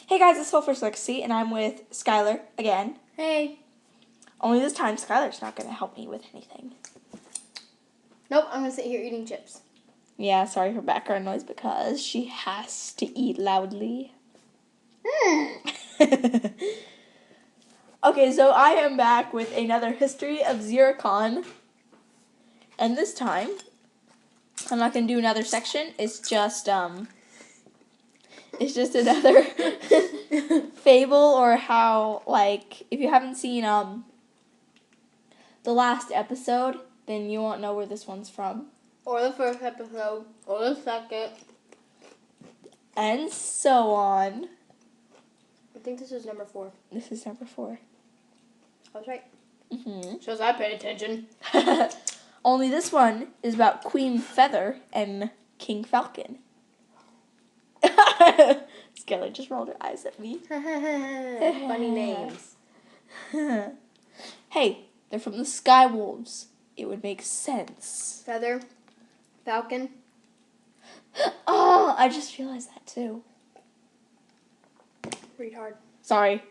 Hey guys, it's Sulphur's Lexi, and I'm with Skylar again. Hey. Only this time, Skylar's not going to help me with anything. Nope, I'm going to sit here eating chips. Yeah, sorry for background noise because she has to eat loudly. Okay, so I am back with another history of Zericon. And this time, I'm not going to do another section. It's just another fable, or how, like, if you haven't seen the last episode, then you won't know where this one's from. Or the first episode, or the second. And so on. I think this is number 4. This is number 4. I was right. Mm-hmm. Shows I paid attention. Only this one is about Queen Feather and King Falcon. Skylar just rolled her eyes at me. Funny names. Hey, they're from the Sky Wolves. It would make sense. Feather, Falcon. Oh, I just realized that too. Retard. Sorry.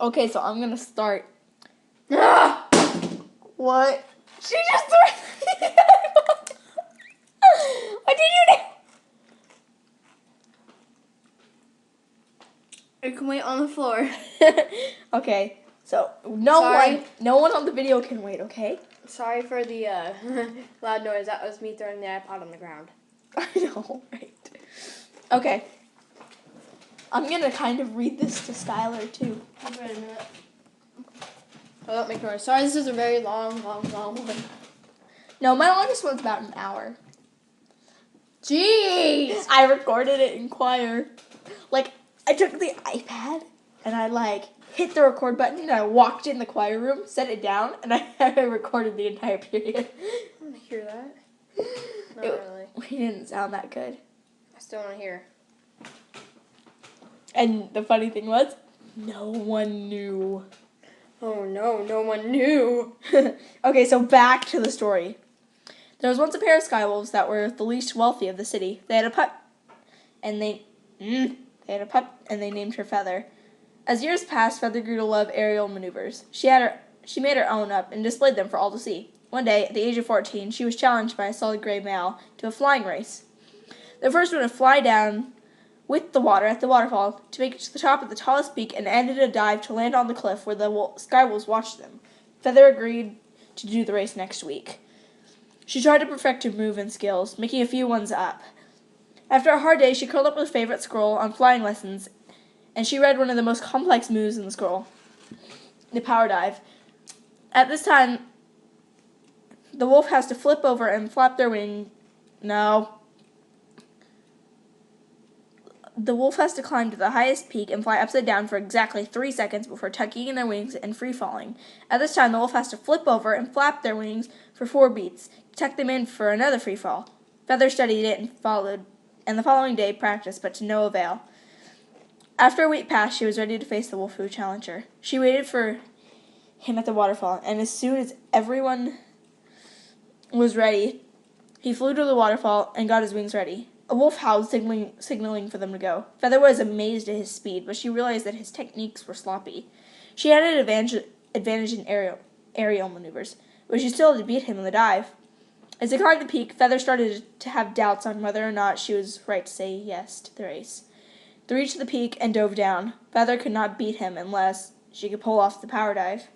Okay, so I'm gonna start. What? She just threw. What did you do? It can wait on the floor. Okay, so no one on the video can wait. Okay. Sorry for the loud noise. That was me throwing the iPod on the ground. I know, right? Okay. I'm gonna kind of read this to Skylar too. Wait a minute. Oh, don't make noise. Sorry, this is a very long one. No, my longest one's about an hour. Jeez! I recorded it in choir. Like, I took the iPad and I hit the record button and I walked in the choir room, set it down, and I recorded the entire period. I want to hear that. Not really. We didn't sound that good. I still want to hear. And the funny thing was, no one knew. Oh no, no one knew. Okay, so back to the story. There was once a pair of sky wolves that were the least wealthy of the city. They had a pup, and they named her Feather. As years passed, Feather grew to love aerial maneuvers. She made her own up and displayed them for all to see. One day, at the age of 14, she was challenged by a solid gray male to a flying race. The first one to fly down with the water at the waterfall to make it to the top of the tallest peak and ended a dive to land on the cliff where the sky wolves watched them. Feather agreed to do the race next week. She tried to perfect her move and skills, making a few ones up. After a hard day, she curled up with a favorite scroll on flying lessons, and she read one of the most complex moves in the scroll, the power dive. At this time, the wolf has to flip over and flap their wing. No. The wolf has to climb to the highest peak and fly upside down for exactly 3 seconds before tucking in their wings and free-falling. At this time, the wolf has to flip over and flap their wings for 4 beats, tuck them in for another free fall. Feather studied it and the following day practiced, but to no avail. After a week passed, she was ready to face the wolf who would challenge her. She waited for him at the waterfall, and as soon as everyone was ready, he flew to the waterfall and got his wings ready. A wolf howled, signaling for them to go. Feather was amazed at his speed, but she realized that his techniques were sloppy. She had an advantage in aerial maneuvers, but she still had to beat him in the dive. As they climbed the peak, Feather started to have doubts on whether or not she was right to say yes to the race. They reached the peak and dove down. Feather could not beat him unless she could pull off the power dive.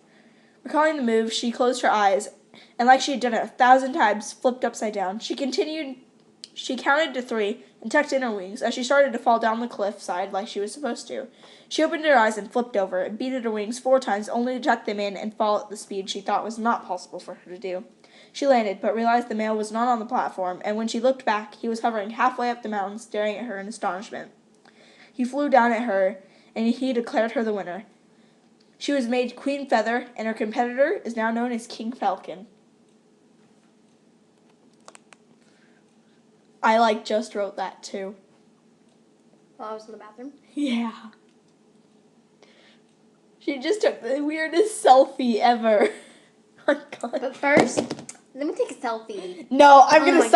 Recalling the move, she closed her eyes, and like she had done it 1,000 times, flipped upside down. She counted to 3 and tucked in her wings as she started to fall down the cliff side like she was supposed to. She opened her eyes and flipped over and beat her wings 4 times only to tuck them in and fall at the speed she thought was not possible for her to do. She landed, but realized the male was not on the platform, and when she looked back, he was hovering halfway up the mountain, staring at her in astonishment. He flew down at her, and he declared her the winner. She was made Queen Feather, and her competitor is now known as King Falcon. I just wrote that too. While I was in the bathroom? Yeah. She just took the weirdest selfie ever. Oh my God. But first, let me take a selfie. No, I'm gonna stop.